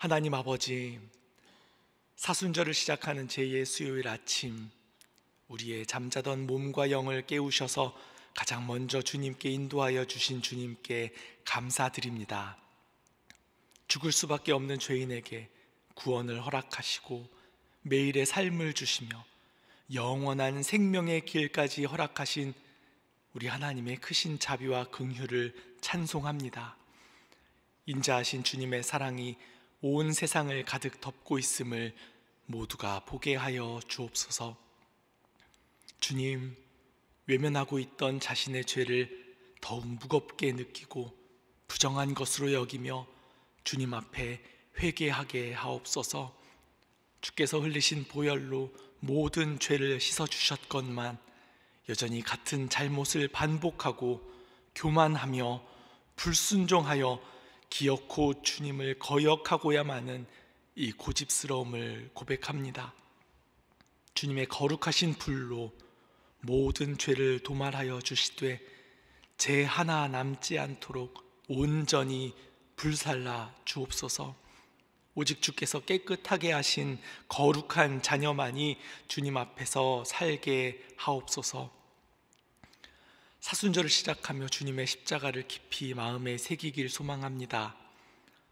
하나님 아버지, 사순절을 시작하는 제2의 수요일 아침, 우리의 잠자던 몸과 영을 깨우셔서 가장 먼저 주님께 인도하여 주신 주님께 감사드립니다. 죽을 수밖에 없는 죄인에게 구원을 허락하시고 매일의 삶을 주시며 영원한 생명의 길까지 허락하신 우리 하나님의 크신 자비와 긍휼을 찬송합니다. 인자하신 주님의 사랑이 온 세상을 가득 덮고 있음을 모두가 보게 하여 주옵소서. 주님, 외면하고 있던 자신의 죄를 더욱 무겁게 느끼고 부정한 것으로 여기며 주님 앞에 회개하게 하옵소서. 주께서 흘리신 보혈로 모든 죄를 씻어주셨건만 여전히 같은 잘못을 반복하고 교만하며 불순종하여 기어코 주님을 거역하고야마는 이 고집스러움을 고백합니다. 주님의 거룩하신 불로 모든 죄를 도말하여 주시되 죄 하나 남지 않도록 온전히 불살라 주옵소서. 오직 주께서 깨끗하게 하신 거룩한 자녀만이 주님 앞에서 살게 하옵소서. 사순절을 시작하며 주님의 십자가를 깊이 마음에 새기길 소망합니다.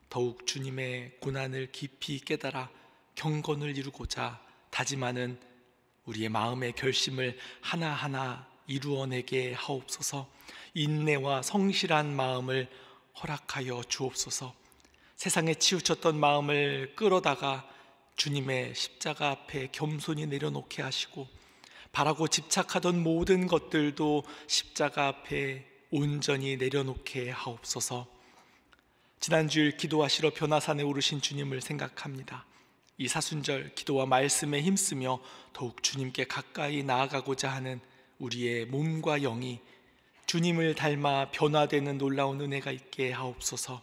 더욱 주님의 고난을 깊이 깨달아 경건을 이루고자 다짐하는 우리의 마음의 결심을 하나하나 이루어내게 하옵소서. 인내와 성실한 마음을 허락하여 주옵소서. 세상에 치우쳤던 마음을 끌어다가 주님의 십자가 앞에 겸손히 내려놓게 하시고 바라고 집착하던 모든 것들도 십자가 앞에 온전히 내려놓게 하옵소서. 지난주일 기도하시러 변화산에 오르신 주님을 생각합니다. 이 사순절 기도와 말씀에 힘쓰며 더욱 주님께 가까이 나아가고자 하는 우리의 몸과 영이 주님을 닮아 변화되는 놀라운 은혜가 있게 하옵소서.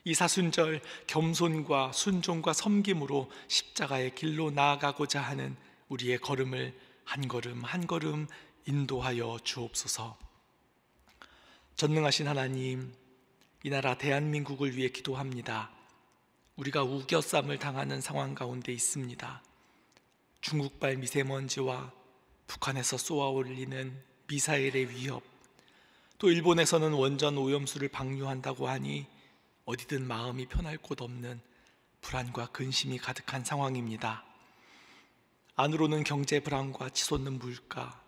이 사순절 겸손과 순종과 섬김으로 십자가의 길로 나아가고자 하는 우리의 걸음을 한 걸음 한 걸음 인도하여 주옵소서. 전능하신 하나님, 이 나라 대한민국을 위해 기도합니다. 우리가 우겨쌈을 당하는 상황 가운데 있습니다. 중국발 미세먼지와 북한에서 쏘아올리는 미사일의 위협, 또 일본에서는 원전 오염수를 방류한다고 하니 어디든 마음이 편할 곳 없는 불안과 근심이 가득한 상황입니다. 안으로는 경제 불안과 치솟는 물가,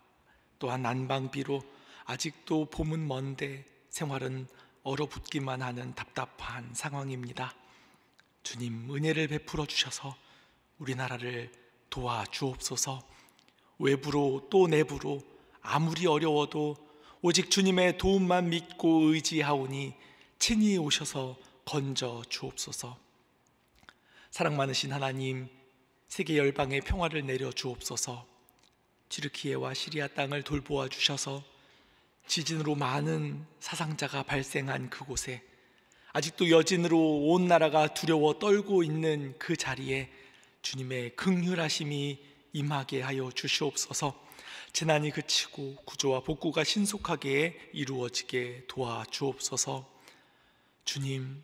또한 난방비로 아직도 봄은 먼데 생활은 얼어붙기만 하는 답답한 상황입니다. 주님, 은혜를 베풀어 주셔서 우리나라를 도와주옵소서. 외부로 또 내부로 아무리 어려워도 오직 주님의 도움만 믿고 의지하오니 친히 오셔서 건져 주옵소서. 사랑 많으신 하나님, 세계 열방의 평화를 내려 주옵소서. 튀르키예와 시리아 땅을 돌보아 주셔서 지진으로 많은 사상자가 발생한 그곳에 아직도 여진으로 온 나라가 두려워 떨고 있는 그 자리에 주님의 긍휼하심이 임하게 하여 주시옵소서. 재난이 그치고 구조와 복구가 신속하게 이루어지게 도와주옵소서. 주님,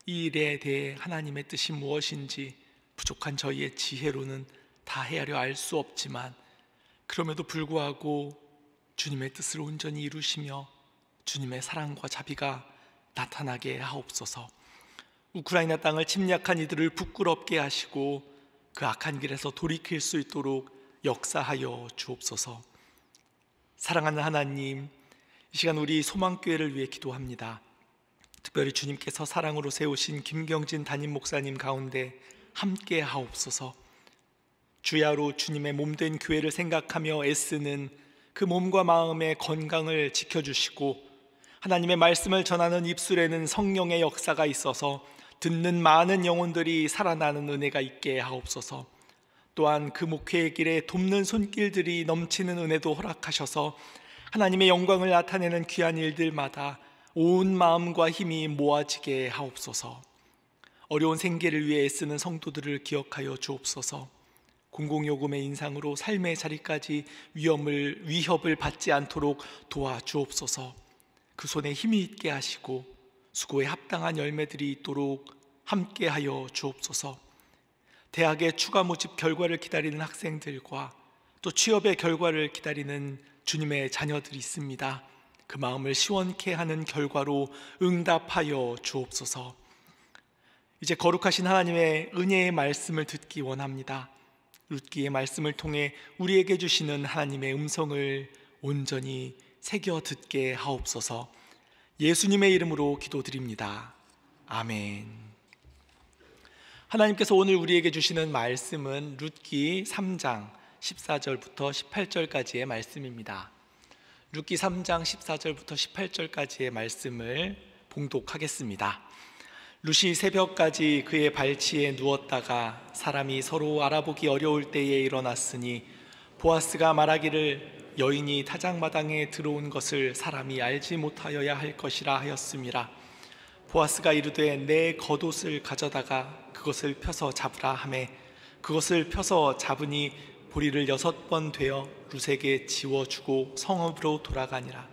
이 일에 대해 하나님의 뜻이 무엇인지 부족한 저희의 지혜로는 다 헤아려 알 수 없지만 그럼에도 불구하고 주님의 뜻을 온전히 이루시며 주님의 사랑과 자비가 나타나게 하옵소서. 우크라이나 땅을 침략한 이들을 부끄럽게 하시고 그 악한 길에서 돌이킬 수 있도록 역사하여 주옵소서. 사랑하는 하나님, 이 시간 우리 소망교회를 위해 기도합니다. 특별히 주님께서 사랑으로 세우신 김경진 담임 목사님 가운데 함께 하옵소서. 주야로 주님의 몸된 교회를 생각하며 애쓰는 그 몸과 마음의 건강을 지켜주시고 하나님의 말씀을 전하는 입술에는 성령의 역사가 있어서 듣는 많은 영혼들이 살아나는 은혜가 있게 하옵소서. 또한 그 목회의 길에 돕는 손길들이 넘치는 은혜도 허락하셔서 하나님의 영광을 나타내는 귀한 일들마다 온 마음과 힘이 모아지게 하옵소서. 어려운 생계를 위해 애쓰는 성도들을 기억하여 주옵소서. 공공요금의 인상으로 삶의 자리까지 위협을 받지 않도록 도와주옵소서. 그 손에 힘이 있게 하시고 수고에 합당한 열매들이 있도록 함께하여 주옵소서. 대학의 추가 모집 결과를 기다리는 학생들과 또 취업의 결과를 기다리는 주님의 자녀들이 있습니다. 그 마음을 시원케 하는 결과로 응답하여 주옵소서. 이제 거룩하신 하나님의 은혜의 말씀을 듣기 원합니다. 룻기의 말씀을 통해 우리에게 주시는 하나님의 음성을 온전히 새겨 듣게 하옵소서. 예수님의 이름으로 기도드립니다. 아멘. 하나님께서 오늘 우리에게 주시는 말씀은 룻기 3장 14절부터 18절까지의 말씀입니다. 룻기 3장 14절부터 18절까지의 말씀을 봉독하겠습니다. 룻이 새벽까지 그의 발치에 누웠다가 사람이 서로 알아보기 어려울 때에 일어났으니 보아스가 말하기를 여인이 타작마당에 들어온 것을 사람이 알지 못하여야 할 것이라 하였음이라. 보아스가 이르되 내 겉옷을 가져다가 그것을 펴서 잡으라 하매 그것을 펴서 잡으니 보리를 6번 되어 룻에게 지워주고 성읍으로 돌아가니라.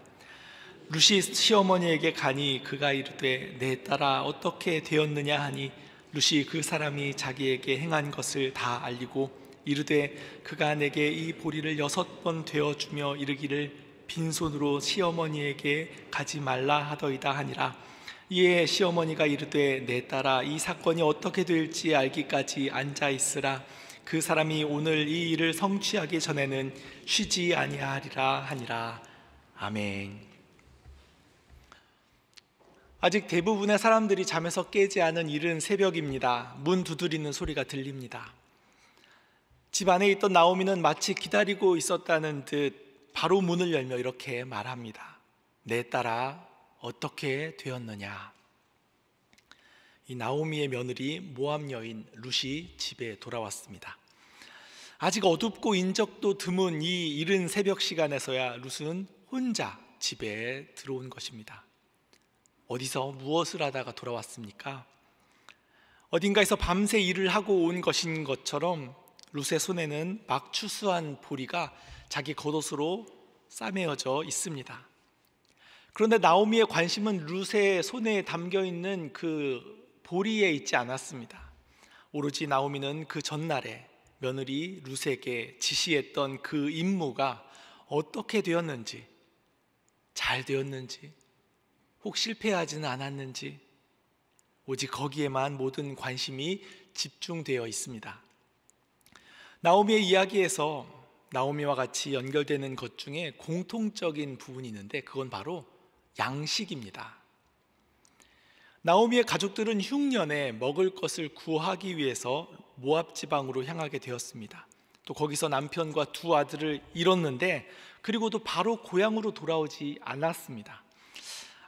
룻이 시어머니에게 가니 그가 이르되 내 딸아 어떻게 되었느냐 하니 룻이 그 사람이 자기에게 행한 것을 다 알리고 이르되 그가 내게 이 보리를 6번 되어주며 이르기를 빈손으로 시어머니에게 가지 말라 하더이다 하니라. 이에 시어머니가 이르되 내 딸아 이 사건이 어떻게 될지 알기까지 앉아있으라. 그 사람이 오늘 이 일을 성취하기 전에는 쉬지 아니하리라 하니라. 아멘. 아직 대부분의 사람들이 잠에서 깨지 않은 이른 새벽입니다. 문 두드리는 소리가 들립니다. 집 안에 있던 나오미는 마치 기다리고 있었다는 듯 바로 문을 열며 이렇게 말합니다. 내 딸아 어떻게 되었느냐. 이 나오미의 며느리 모압 여인 룻이 집에 돌아왔습니다. 아직 어둡고 인적도 드문 이 이른 새벽 시간에서야 룻은 혼자 집에 들어온 것입니다. 어디서 무엇을 하다가 돌아왔습니까? 어딘가에서 밤새 일을 하고 온 것인 것처럼 룻의 손에는 막 추수한 보리가 자기 겉옷으로 싸매어져 있습니다. 그런데 나오미의 관심은 룻의 손에 담겨있는 그 보리에 있지 않았습니다. 오로지 나오미는 그 전날에 며느리 룻에게 지시했던 그 임무가 어떻게 되었는지, 잘 되었는지, 혹 실패하지는 않았는지 오직 거기에만 모든 관심이 집중되어 있습니다. 나오미의 이야기에서 나오미와 같이 연결되는 것 중에 공통적인 부분이 있는데 그건 바로 양식입니다. 나오미의 가족들은 흉년에 먹을 것을 구하기 위해서 모압 지방으로 향하게 되었습니다. 또 거기서 남편과 두 아들을 잃었는데 그리고도 바로 고향으로 돌아오지 않았습니다.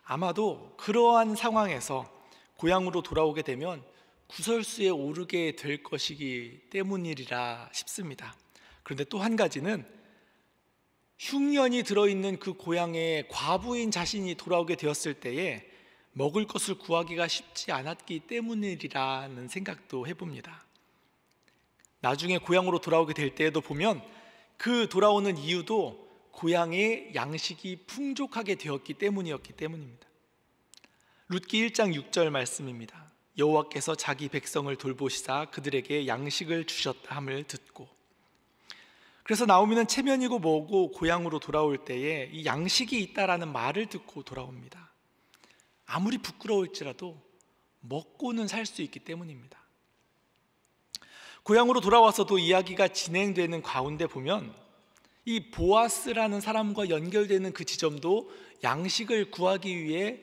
아마도 그러한 상황에서 고향으로 돌아오게 되면 구설수에 오르게 될 것이기 때문이리라 싶습니다. 그런데 또 한 가지는 흉년이 들어있는 그 고향에 과부인 자신이 돌아오게 되었을 때에 먹을 것을 구하기가 쉽지 않았기 때문이라는 생각도 해봅니다. 나중에 고향으로 돌아오게 될 때에도 보면 그 돌아오는 이유도 고향에 양식이 풍족하게 되었기 때문입니다. 룻기 1장 6절 말씀입니다. 여호와께서 자기 백성을 돌보시사 그들에게 양식을 주셨다 함을 듣고, 그래서 나오미는 체면이고 뭐고 고향으로 돌아올 때에 이 양식이 있다라는 말을 듣고 돌아옵니다. 아무리 부끄러울지라도 먹고는 살 수 있기 때문입니다. 고향으로 돌아와서도 이야기가 진행되는 가운데 보면 이 보아스라는 사람과 연결되는 그 지점도 양식을 구하기 위해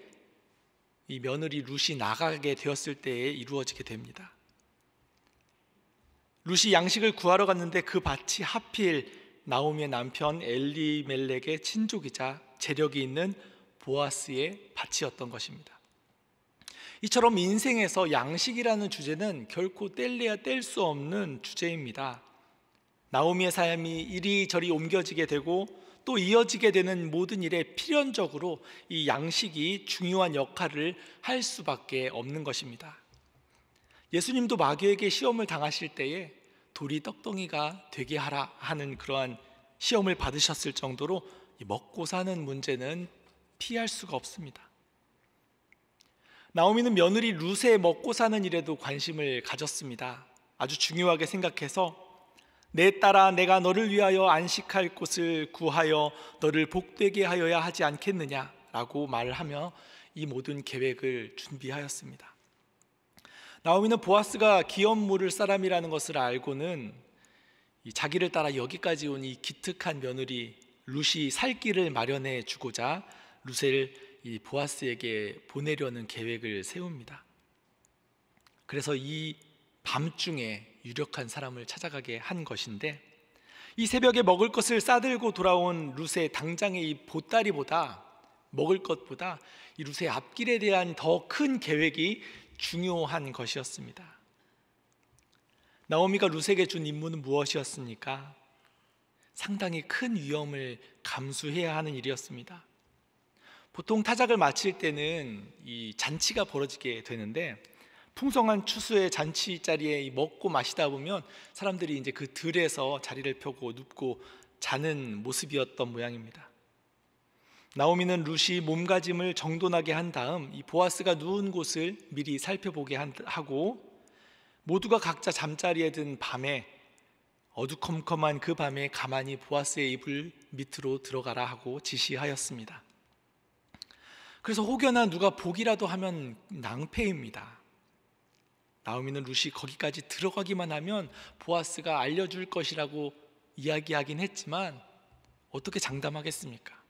이 며느리 룻이 나가게 되었을 때에 이루어지게 됩니다. 룻이 양식을 구하러 갔는데 그 밭이 하필 나오미의 남편 엘리멜렉의 친족이자 재력이 있는 보아스의 밭이었던 것입니다. 이처럼 인생에서 양식이라는 주제는 결코 뗄래야 뗄 수 없는 주제입니다. 나오미의 삶이 이리저리 옮겨지게 되고 또 이어지게 되는 모든 일에 필연적으로 이 양식이 중요한 역할을 할 수밖에 없는 것입니다. 예수님도 마귀에게 시험을 당하실 때에 돌이 떡덩이가 되게 하라 하는 그러한 시험을 받으셨을 정도로 먹고 사는 문제는 피할 수가 없습니다. 나오미는 며느리 룻의 먹고 사는 일에도 관심을 가졌습니다. 아주 중요하게 생각해서 내 딸아, 내가 너를 위하여 안식할 곳을 구하여 너를 복되게 하여야 하지 않겠느냐라고 말을 하며 이 모든 계획을 준비하였습니다. 나오미는 보아스가 기업 물을 사람이라는 것을 알고는 자기를 따라 여기까지 온 이 기특한 며느리 룻이 살 길을 마련해 주고자 룻을 이 보아스에게 보내려는 계획을 세웁니다. 그래서 이 밤중에 유력한 사람을 찾아가게 한 것인데, 이 새벽에 먹을 것을 싸들고 돌아온 룻의 당장의 이 보따리보다, 먹을 것보다 이 룻의 앞길에 대한 더 큰 계획이 중요한 것이었습니다. 나오미가 룻에게 준 임무는 무엇이었습니까? 상당히 큰 위험을 감수해야 하는 일이었습니다. 보통 타작을 마칠 때는 이 잔치가 벌어지게 되는데, 풍성한 추수의 잔치 자리에 먹고 마시다 보면 사람들이 이제 그 들에서 자리를 펴고 눕고 자는 모습이었던 모양입니다. 나오미는 룻이 몸가짐을 정돈하게 한 다음 이 보아스가 누운 곳을 미리 살펴보게 하고, 모두가 각자 잠자리에 든 밤에, 어두컴컴한 그 밤에 가만히 보아스의 이불 밑으로 들어가라 하고 지시하였습니다. 그래서 혹여나 누가 보기라도 하면 낭패입니다. 나오미는 룻이 거기까지 들어가기만 하면 보아스가 알려줄 것이라고 이야기하긴 했지만 어떻게 장담하겠습니까?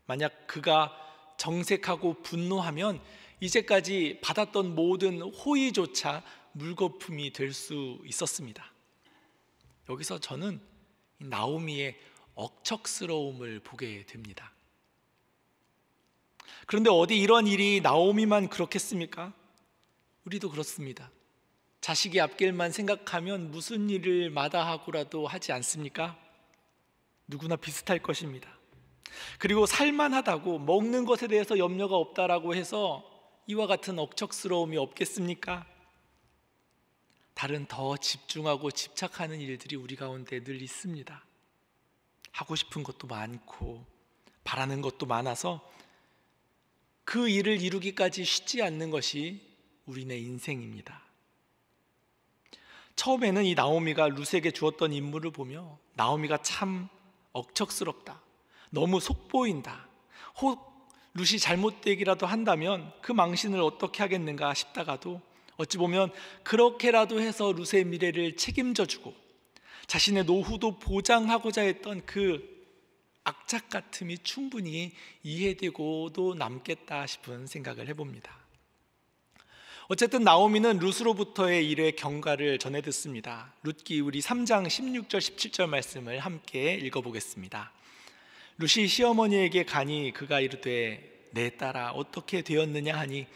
만약 그가 정색하고 분노하면 이제까지 받았던 모든 호의조차 물거품이 될 수 있었습니다. 여기서 저는 나오미의 억척스러움을 보게 됩니다. 그런데 어디 이런 일이 나오미만 그렇겠습니까? 우리도 그렇습니다. 자식이 앞길만 생각하면 무슨 일을 마다하고라도 하지 않습니까? 누구나 비슷할 것입니다. 그리고 살만하다고, 먹는 것에 대해서 염려가 없다라고 해서 이와 같은 억척스러움이 없겠습니까? 다른 더 집중하고 집착하는 일들이 우리 가운데 늘 있습니다. 하고 싶은 것도 많고 바라는 것도 많아서 그 일을 이루기까지 쉽지 않는 것이 우리네 인생입니다. 처음에는 이 나오미가 룻에게 주었던 임무를 보며 나오미가 참 억척스럽다, 너무 속보인다, 혹 룻이 잘못되기라도 한다면 그 망신을 어떻게 하겠는가 싶다가도 어찌 보면 그렇게라도 해서 룻의 미래를 책임져주고 자신의 노후도 보장하고자 했던 그 악착 같음이 충분히 이해되고도 남겠다 싶은 생각을 해봅니다. 어쨌든 나오미는 룻으로부터의 일의 경과를 전해 듣습니다. 룻기 우리 3장 16절 17절 말씀을 함께 읽어보겠습니다. 룻이 시어머니에게 가니 그가 이르되 내 딸아 어떻게 되었느냐 하니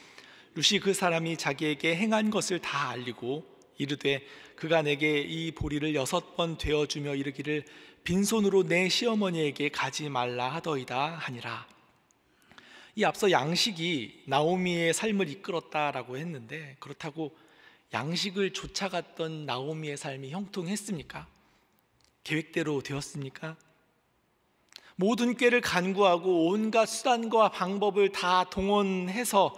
룻이 그 사람이 자기에게 행한 것을 다 알리고 이르되 그가 내게 이 보리를 6번 되어주며 이르기를 빈손으로 내 시어머니에게 가지 말라 하더이다 하니라. 이 앞서 양식이 나오미의 삶을 이끌었다라고 했는데, 그렇다고 양식을 쫓아갔던 나오미의 삶이 형통했습니까? 계획대로 되었습니까? 모든 꾀를 간구하고 온갖 수단과 방법을 다 동원해서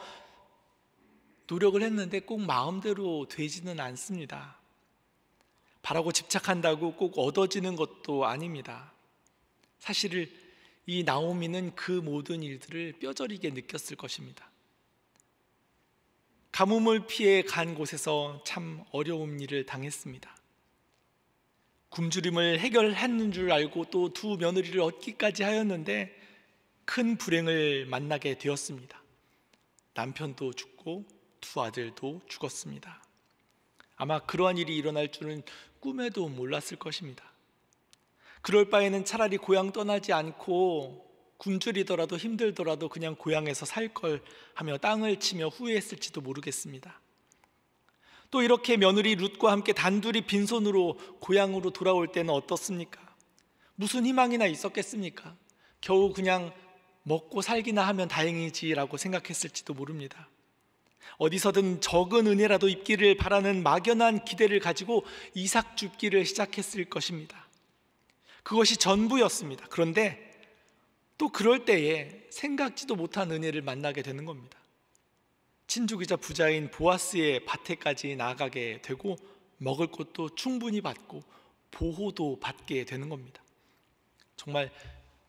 노력을 했는데 꼭 마음대로 되지는 않습니다. 바라고 집착한다고 꼭 얻어지는 것도 아닙니다. 사실 이 나오미는 그 모든 일들을 뼈저리게 느꼈을 것입니다. 가뭄을 피해 간 곳에서 참 어려운 일을 당했습니다. 굶주림을 해결했는 줄 알고 또 두 며느리를 얻기까지 하였는데 큰 불행을 만나게 되었습니다. 남편도 죽고 두 아들도 죽었습니다. 아마 그러한 일이 일어날 줄은 꿈에도 몰랐을 것입니다. 그럴 바에는 차라리 고향 떠나지 않고 굶주리더라도 힘들더라도 그냥 고향에서 살 걸 하며 땅을 치며 후회했을지도 모르겠습니다. 또 이렇게 며느리 룻과 함께 단둘이 빈손으로 고향으로 돌아올 때는 어떻습니까? 무슨 희망이나 있었겠습니까? 겨우 그냥 먹고 살기나 하면 다행이지라고 생각했을지도 모릅니다. 어디서든 적은 은혜라도 입기를 바라는 막연한 기대를 가지고 이삭 줍기를 시작했을 것입니다. 그것이 전부였습니다. 그런데 또 그럴 때에 생각지도 못한 은혜를 만나게 되는 겁니다. 친족이자 부자인 보아스의 밭에까지 나아가게 되고 먹을 것도 충분히 받고 보호도 받게 되는 겁니다. 정말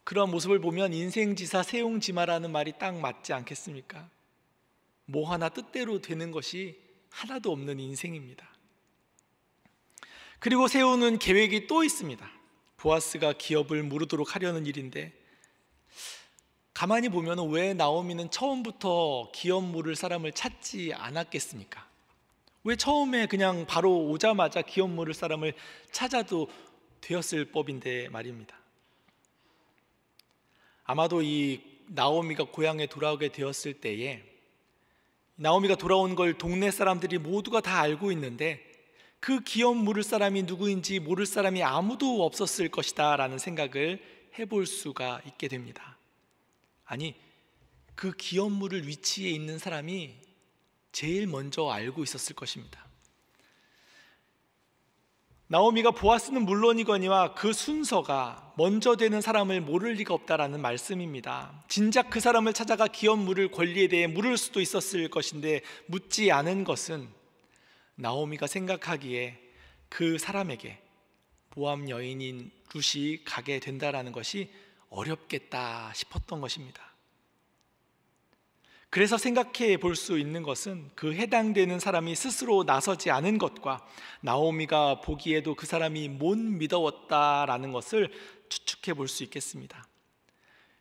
그런 모습을 보면 인생지사 세용지마라는 말이 딱 맞지 않겠습니까? 뭐 하나 뜻대로 되는 것이 하나도 없는 인생입니다. 그리고 세우는 계획이 또 있습니다. 보아스가 기업을 무르도록 하려는 일인데, 가만히 보면 왜 나오미는 처음부터 기업 물을 사람을 찾지 않았겠습니까? 왜 처음에 그냥 바로 오자마자 기업 물을 사람을 찾아도 되었을 법인데 말입니다. 아마도 이 나오미가 고향에 돌아오게 되었을 때에 나오미가 돌아온 걸 동네 사람들이 모두가 다 알고 있는데 그 기업 물을 사람이 누구인지 모를 사람이 아무도 없었을 것이다 라는 생각을 해볼 수가 있게 됩니다. 아니, 그 기업 물을 위치에 있는 사람이 제일 먼저 알고 있었을 것입니다. 나오미가 보아스는 물론이거니와 그 순서가 먼저 되는 사람을 모를 리가 없다라는 말씀입니다. 진작 그 사람을 찾아가 기업 물을 권리에 대해 물을 수도 있었을 것인데 묻지 않은 것은 나오미가 생각하기에 그 사람에게 모압 여인인 룻이 가게 된다라는 것이 어렵겠다 싶었던 것입니다. 그래서 생각해 볼 수 있는 것은 그 해당되는 사람이 스스로 나서지 않은 것과 나오미가 보기에도 그 사람이 못 믿어왔다라는 것을 추측해 볼 수 있겠습니다.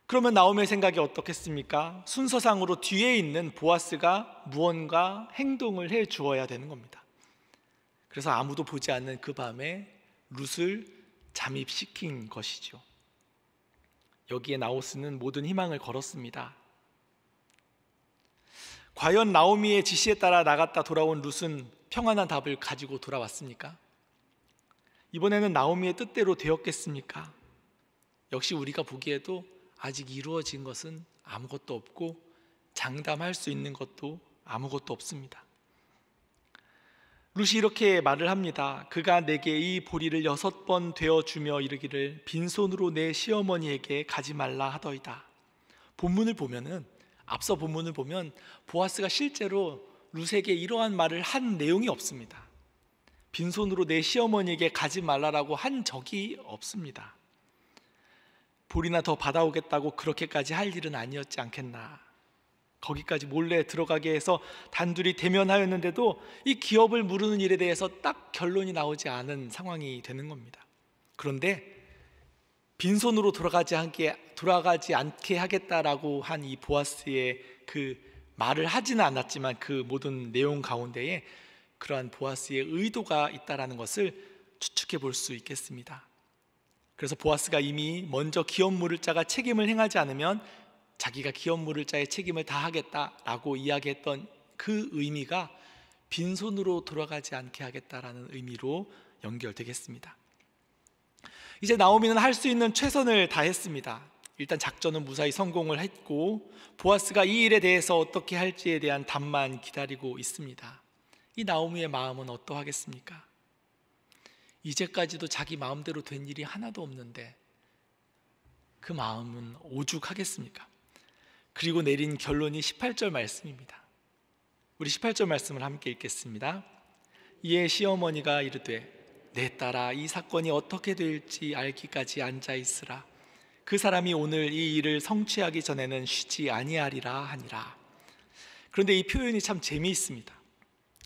그러면 나오미의 생각이 어떻겠습니까? 순서상으로 뒤에 있는 보아스가 무언가 행동을 해 주어야 되는 겁니다. 그래서 아무도 보지 않는 그 밤에 룻을 잠입시킨 것이죠. 여기에 나오스는 모든 희망을 걸었습니다. 과연 나오미의 지시에 따라 나갔다 돌아온 룻은 평안한 답을 가지고 돌아왔습니까? 이번에는 나오미의 뜻대로 되었겠습니까? 역시 우리가 보기에도 아직 이루어진 것은 아무것도 없고 장담할 수 있는 것도 아무것도 없습니다. 룻이 이렇게 말을 합니다. 그가 내게 이 보리를 6번 되어주며 이르기를 빈손으로 내 시어머니에게 가지 말라 하더이다. 앞서 본문을 보면 보아스가 실제로 룻에게 이러한 말을 한 내용이 없습니다. 빈손으로 내 시어머니에게 가지 말라라고 한 적이 없습니다. 보리나 더 받아오겠다고 그렇게까지 할 일은 아니었지 않겠나. 거기까지 몰래 들어가게 해서 단둘이 대면하였는데도 이 기업을 무르는 일에 대해서 딱 결론이 나오지 않은 상황이 되는 겁니다. 그런데 빈손으로 돌아가지 않게 하겠다라고 한 이 보아스의 그 말을 하지는 않았지만 그 모든 내용 가운데에 그러한 보아스의 의도가 있다라는 것을 추측해 볼 수 있겠습니다. 그래서 보아스가 이미 먼저 기업 물을 자가 책임을 행하지 않으면 자기가 기업 물을 자의 책임을 다하겠다라고 이야기했던 그 의미가 빈손으로 돌아가지 않게 하겠다라는 의미로 연결되겠습니다. 이제 나오미는 할 수 있는 최선을 다했습니다. 일단 작전은 무사히 성공을 했고 보아스가 이 일에 대해서 어떻게 할지에 대한 답만 기다리고 있습니다. 이 나오미의 마음은 어떠하겠습니까? 이제까지도 자기 마음대로 된 일이 하나도 없는데 그 마음은 오죽하겠습니까? 그리고 내린 결론이 18절 말씀입니다. 우리 18절 말씀을 함께 읽겠습니다. 이에 시어머니가 이르되 내 딸아 이 사건이 어떻게 될지 알기까지 앉아있으라. 그 사람이 오늘 이 일을 성취하기 전에는 쉬지 아니하리라 하니라. 그런데 이 표현이 참 재미있습니다.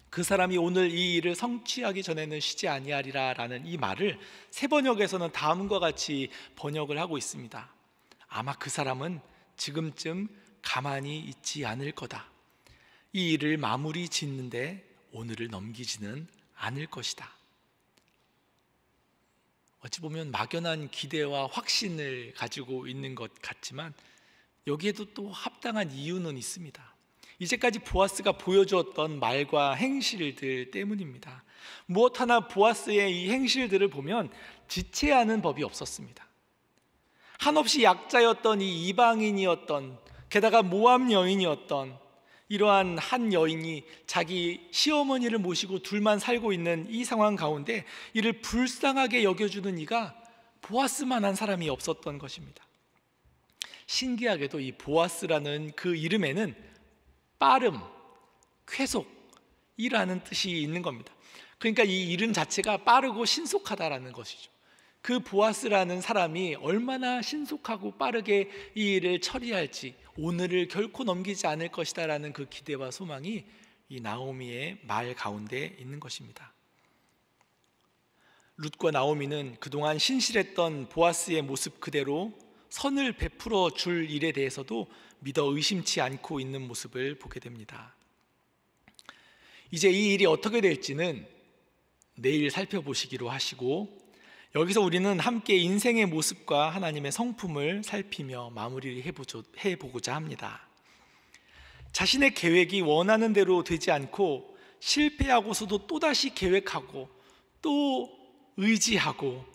그 사람이 오늘 이 일을 성취하기 전에는 쉬지 아니하리라 라는 이 말을 새 번역에서는 다음과 같이 번역을 하고 있습니다. 아마 그 사람은 지금쯤 가만히 있지 않을 거다. 이 일을 마무리 짓는데 오늘을 넘기지는 않을 것이다. 어찌 보면 막연한 기대와 확신을 가지고 있는 것 같지만 여기에도 또 합당한 이유는 있습니다. 이제까지 보아스가 보여주었던 말과 행실들 때문입니다. 무엇 하나 보아스의 이 행실들을 보면 지체하는 법이 없었습니다. 한없이 약자였던 이 이방인이었던, 게다가 모압 여인이었던 이러한 한 여인이 자기 시어머니를 모시고 둘만 살고 있는 이 상황 가운데 이를 불쌍하게 여겨주는 이가 보아스만한 사람이 없었던 것입니다. 신기하게도 이 보아스라는 그 이름에는 빠름, 쾌속이라는 뜻이 있는 겁니다. 그러니까 이 이름 자체가 빠르고 신속하다라는 것이죠. 그 보아스라는 사람이 얼마나 신속하고 빠르게 이 일을 처리할지, 오늘을 결코 넘기지 않을 것이다라는 그 기대와 소망이 이 나오미의 말 가운데 있는 것입니다. 룻과 나오미는 그동안 신실했던 보아스의 모습 그대로 선을 베풀어 줄 일에 대해서도 믿어 의심치 않고 있는 모습을 보게 됩니다. 이제 이 일이 어떻게 될지는 내일 살펴보시기로 하시고, 여기서 우리는 함께 인생의 모습과 하나님의 성품을 살피며 마무리를 해보고자 합니다. 자신의 계획이 원하는 대로 되지 않고 실패하고서도 또다시 계획하고 또 의지하고,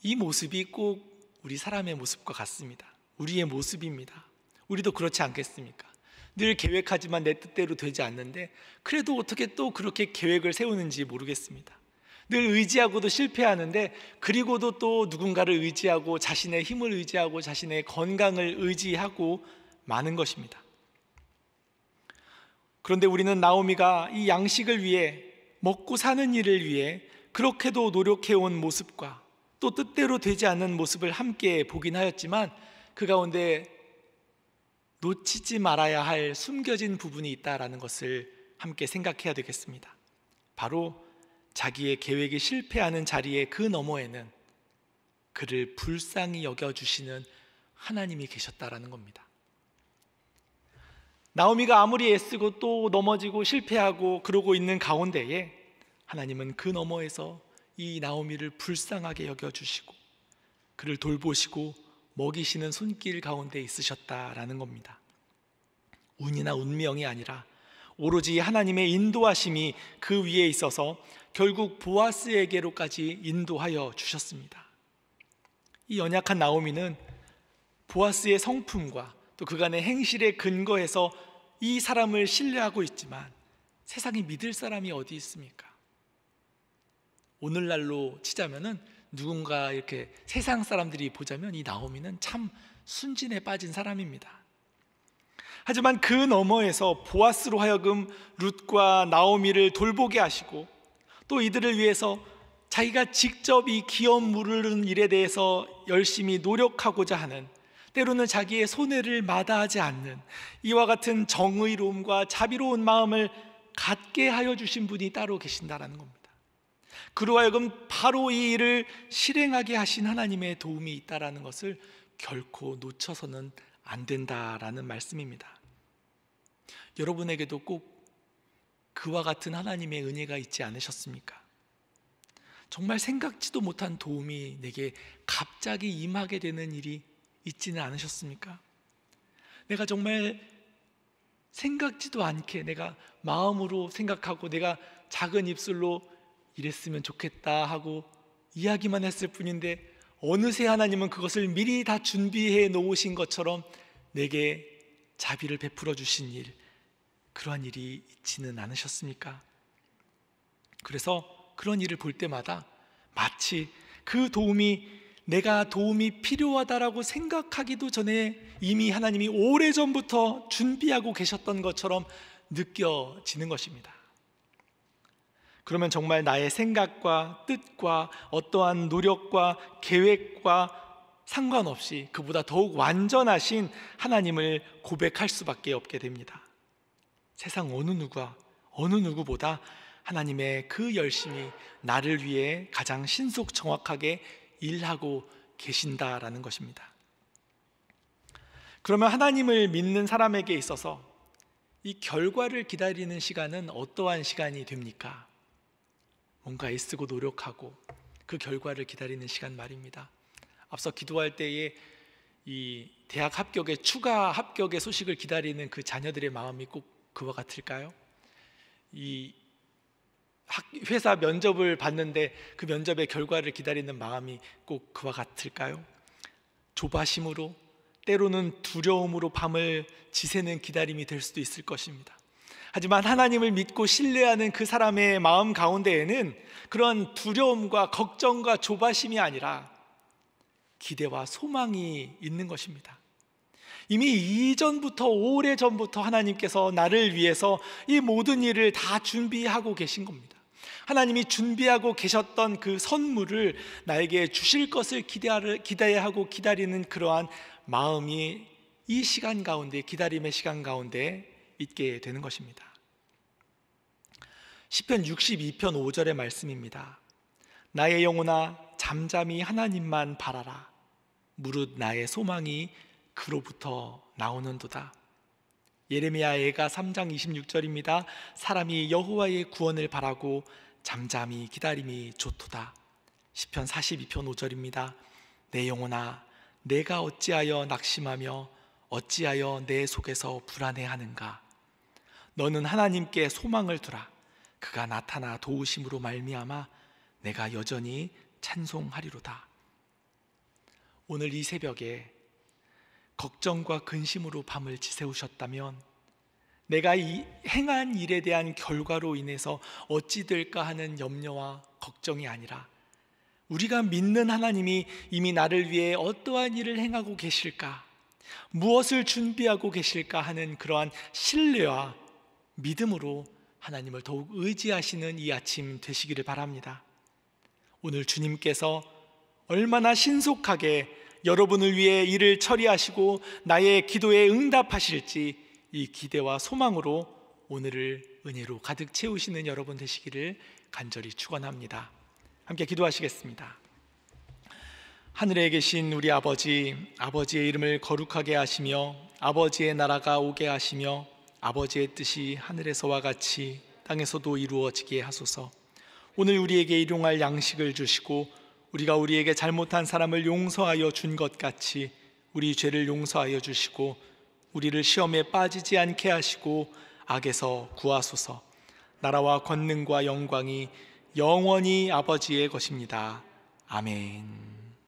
이 모습이 꼭 우리 사람의 모습과 같습니다. 우리의 모습입니다. 우리도 그렇지 않겠습니까? 늘 계획하지만 내 뜻대로 되지 않는데 그래도 어떻게 또 그렇게 계획을 세우는지 모르겠습니다. 늘 의지하고도 실패하는데, 그리고도 또 누군가를 의지하고 자신의 힘을 의지하고 자신의 건강을 의지하고 마는 것입니다. 그런데 우리는 나오미가 이 양식을 위해, 먹고 사는 일을 위해 그렇게도 노력해온 모습과 또 뜻대로 되지 않는 모습을 함께 보긴 하였지만, 그 가운데 놓치지 말아야 할 숨겨진 부분이 있다라는 것을 함께 생각해야 되겠습니다. 바로 자기의 계획이 실패하는 자리에 그 너머에는 그를 불쌍히 여겨주시는 하나님이 계셨다라는 겁니다. 나오미가 아무리 애쓰고 또 넘어지고 실패하고 그러고 있는 가운데에 하나님은 그 너머에서 이 나오미를 불쌍하게 여겨주시고 그를 돌보시고 먹이시는 손길 가운데 있으셨다라는 겁니다. 운이나 운명이 아니라 오로지 하나님의 인도하심이 그 위에 있어서 결국 보아스에게로까지 인도하여 주셨습니다. 이 연약한 나오미는 보아스의 성품과 또 그간의 행실에 근거해서 이 사람을 신뢰하고 있지만, 세상에 믿을 사람이 어디 있습니까? 오늘날로 치자면은 누군가 이렇게 세상 사람들이 보자면 이 나오미는 참 순진에 빠진 사람입니다. 하지만 그 너머에서 보아스로 하여금 룻과 나오미를 돌보게 하시고, 또 이들을 위해서 자기가 직접 이 기업 물르는 일에 대해서 열심히 노력하고자 하는, 때로는 자기의 손해를 마다하지 않는 이와 같은 정의로움과 자비로운 마음을 갖게 하여 주신 분이 따로 계신다라는 겁니다. 그로 하여금 바로 이 일을 실행하게 하신 하나님의 도움이 있다라는 것을 결코 놓쳐서는 안 된다라는 말씀입니다. 여러분에게도 꼭 그와 같은 하나님의 은혜가 있지 않으셨습니까? 정말 생각지도 못한 도움이 내게 갑자기 임하게 되는 일이 있지는 않으셨습니까? 내가 정말 생각지도 않게 내가 마음으로 생각하고 내가 작은 입술로 이랬으면 좋겠다 하고 이야기만 했을 뿐인데, 어느새 하나님은 그것을 미리 다 준비해 놓으신 것처럼 내게 자비를 베풀어 주신 일, 그러한 일이 있지는 않으셨습니까? 그래서 그런 일을 볼 때마다 마치 그 도움이 내가 도움이 필요하다라고 생각하기도 전에 이미 하나님이 오래전부터 준비하고 계셨던 것처럼 느껴지는 것입니다. 그러면 정말 나의 생각과 뜻과 어떠한 노력과 계획과 상관없이 그보다 더욱 완전하신 하나님을 고백할 수밖에 없게 됩니다. 세상 어느 누구보다 하나님의 그 열심이 나를 위해 가장 신속 정확하게 일하고 계신다라는 것입니다. 그러면 하나님을 믿는 사람에게 있어서 이 결과를 기다리는 시간은 어떠한 시간이 됩니까? 뭔가 애쓰고 노력하고 그 결과를 기다리는 시간 말입니다. 앞서 기도할 때에 이 대학 합격의 추가 합격의 소식을 기다리는 그 자녀들의 마음이 꼭 그와 같을까요? 이 회사 면접을 봤는데 그 면접의 결과를 기다리는 마음이 꼭 그와 같을까요? 조바심으로, 때로는 두려움으로 밤을 지새는 기다림이 될 수도 있을 것입니다. 하지만 하나님을 믿고 신뢰하는 그 사람의 마음 가운데에는 그런 두려움과 걱정과 조바심이 아니라 기대와 소망이 있는 것입니다. 이미 이전부터, 오래전부터 하나님께서 나를 위해서 이 모든 일을 다 준비하고 계신 겁니다. 하나님이 준비하고 계셨던 그 선물을 나에게 주실 것을 기대하고 기다리는 그러한 마음이 이 시간 가운데, 기다림의 시간 가운데 있게 되는 것입니다. 시편 62편 5절의 말씀입니다. 나의 영혼아 잠잠히 하나님만 바라라. 무릇 나의 소망이 그로부터 나오는도다. 예레미야 애가 3장 26절입니다. 사람이 여호와의 구원을 바라고 잠잠히 기다림이 좋도다. 시편 42편 5절입니다. 내 영혼아 내가 어찌하여 낙심하며 어찌하여 내 속에서 불안해하는가. 너는 하나님께 소망을 두라. 그가 나타나 도우심으로 말미암아 내가 여전히 찬송하리로다. 오늘 이 새벽에 걱정과 근심으로 밤을 지새우셨다면 내가 이 행한 일에 대한 결과로 인해서 어찌 될까 하는 염려와 걱정이 아니라 우리가 믿는 하나님이 이미 나를 위해 어떠한 일을 행하고 계실까, 무엇을 준비하고 계실까 하는 그러한 신뢰와 믿음으로 하나님을 더욱 의지하시는 이 아침 되시기를 바랍니다. 오늘 주님께서 얼마나 신속하게 여러분을 위해 일을 처리하시고 나의 기도에 응답하실지 이 기대와 소망으로 오늘을 은혜로 가득 채우시는 여러분 되시기를 간절히 축원합니다. 함께 기도하시겠습니다. 하늘에 계신 우리 아버지, 아버지의 이름을 거룩하게 하시며 아버지의 나라가 오게 하시며 아버지의 뜻이 하늘에서와 같이 땅에서도 이루어지게 하소서. 오늘 우리에게 일용할 양식을 주시고 우리가 우리에게 잘못한 사람을 용서하여 준 것 같이 우리 죄를 용서하여 주시고 우리를 시험에 빠지지 않게 하시고 악에서 구하소서. 나라와 권능과 영광이 영원히 아버지의 것입니다. 아멘.